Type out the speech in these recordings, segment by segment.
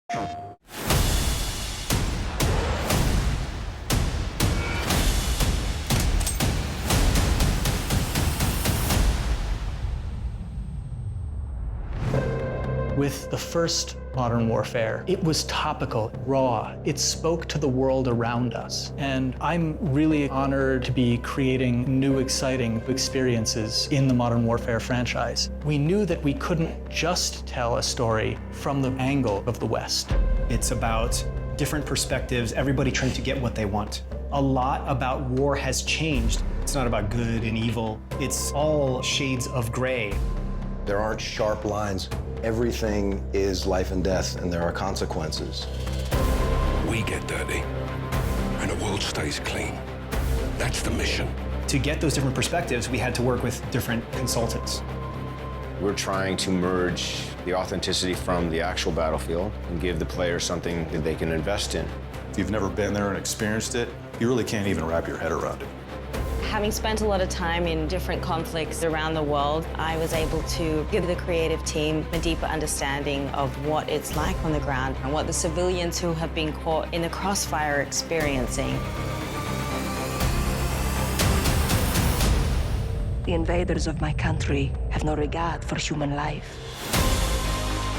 With the first modern warfare, it was topical, raw. It spoke to the world around us. And I'm really honored to be creating new, exciting experiences in the Modern Warfare franchise. We knew that we couldn't just tell a story from the angle of the West. It's about different perspectives, everybody trying to get what they want. A lot about war has changed. It's not about good and evil. It's all shades of gray. There aren't sharp lines. Everything is life and death, and there are consequences. We get dirty, and the world stays clean. That's the mission. To get those different perspectives, we had to work with different consultants. We're trying to merge the authenticity from the actual battlefield and give the player something that they can invest in. If you've never been there and experienced it, you really can't even wrap your head around it. Having spent a lot of time in different conflicts around the world, I was able to give the creative team a deeper understanding of what it's like on the ground and what the civilians who have been caught in the crossfire are experiencing. The invaders of my country have no regard for human life.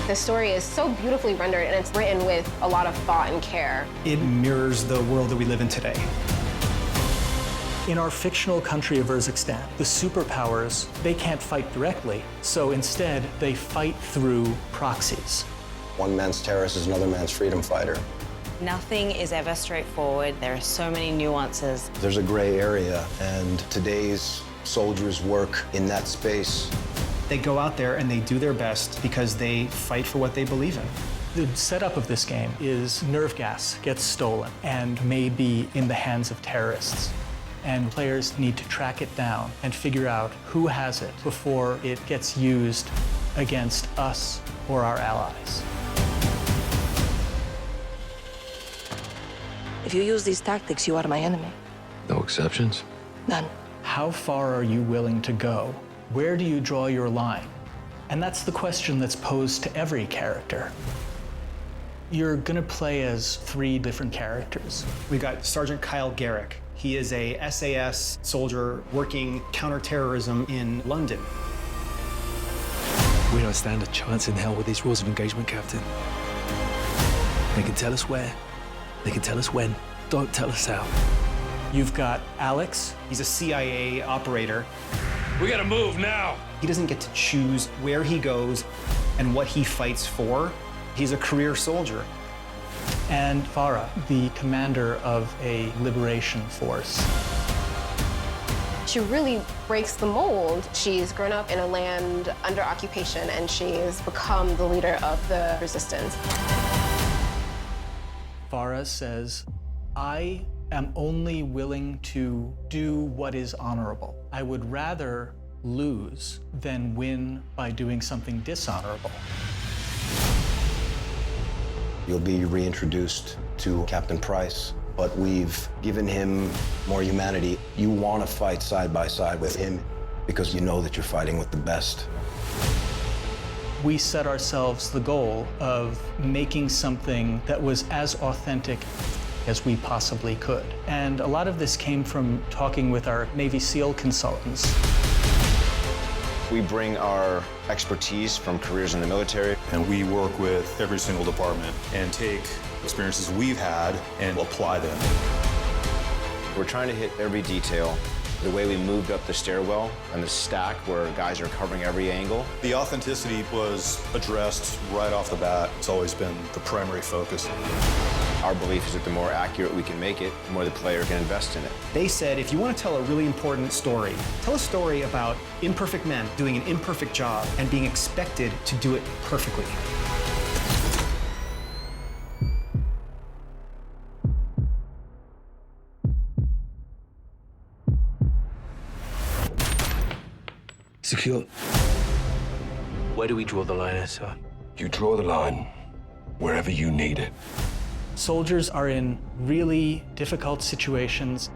The story is so beautifully rendered, and it's written with a lot of thought and care. It mirrors the world that we live in today. In our fictional country of Urzikstan, the superpowers, they can't fight directly, so instead they fight through proxies. One man's terrorist is another man's freedom fighter. Nothing is ever straightforward. There are so many nuances. There's a gray area, and today's soldiers work in that space. They go out there and they do their best because they fight for what they believe in. The setup of this game is nerve gas gets stolen and may be in the hands of terrorists. And players need to track it down and figure out who has it before it gets used against us or our allies. If you use these tactics, you are my enemy. No exceptions? None. How far are you willing to go? Where do you draw your line? And that's the question that's posed to every character. You're gonna play as 3 different characters. We've got Sergeant Kyle Garrick. He is a SAS soldier working counterterrorism in London. We don't stand a chance in hell with these rules of engagement, Captain. They can tell us where, they can tell us when, don't tell us how. You've got Alex. He's a CIA operator. We gotta move now! He doesn't get to choose where he goes and what he fights for. He's a career soldier. And Farah, the commander of a liberation force. She really breaks the mold. She's grown up in a land under occupation, and she's become the leader of the resistance. Farah says, I am only willing to do what is honorable. I would rather lose than win by doing something dishonorable. You'll be reintroduced to Captain Price, but we've given him more humanity. You want to fight side by side with him because you know that you're fighting with the best. We set ourselves the goal of making something that was as authentic as we possibly could. And a lot of this came from talking with our Navy SEAL consultants. We bring our expertise from careers in the military. And we work with every single department and take experiences we've had and apply them. We're trying to hit every detail. The way we moved up the stairwell and the stack where guys are covering every angle. The authenticity was addressed right off the bat. It's always been the primary focus. Our belief is that the more accurate we can make it, the more the player can invest in it. They said, if you want to tell a really important story, tell a story about imperfect men doing an imperfect job and being expected to do it perfectly. Secure. Where do we draw the line, sir? You draw the line wherever you need it. Soldiers are in really difficult situations.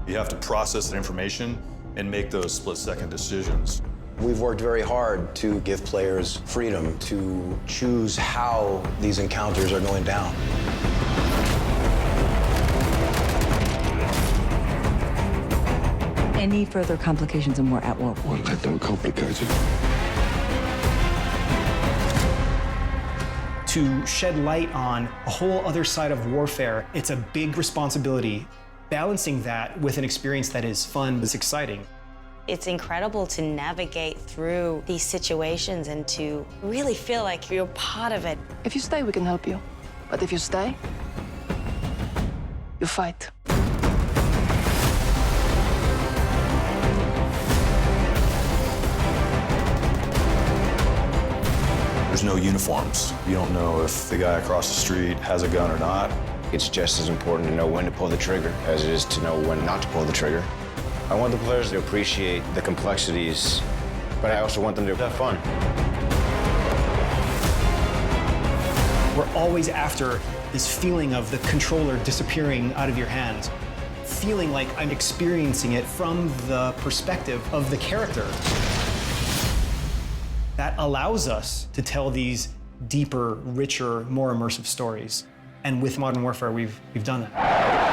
You have to process that information and make those split-second decisions. We've worked very hard to give players freedom to choose how these encounters are going down. Any further complications and we're at war. Won't let them complicate it. To shed light on a whole other side of warfare, it's a big responsibility. Balancing that with an experience that is fun, is exciting. It's incredible to navigate through these situations and to really feel like you're part of it. If you stay, we can help you. But if you stay, you fight. There's no uniforms. You don't know if the guy across the street has a gun or not. It's just as important to know when to pull the trigger as it is to know when not to pull the trigger. I want the players to appreciate the complexities, but I also want them to have fun. We're always after this feeling of the controller disappearing out of your hands, feeling like I'm experiencing it from the perspective of the character. That allows us to tell these deeper, richer, more immersive stories. And with Modern Warfare, we've done that.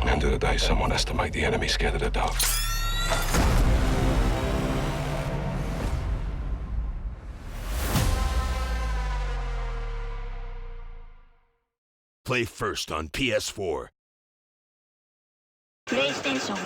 At the end of the day, someone has to make the enemy scared of the dark. Play first on PS4. PlayStation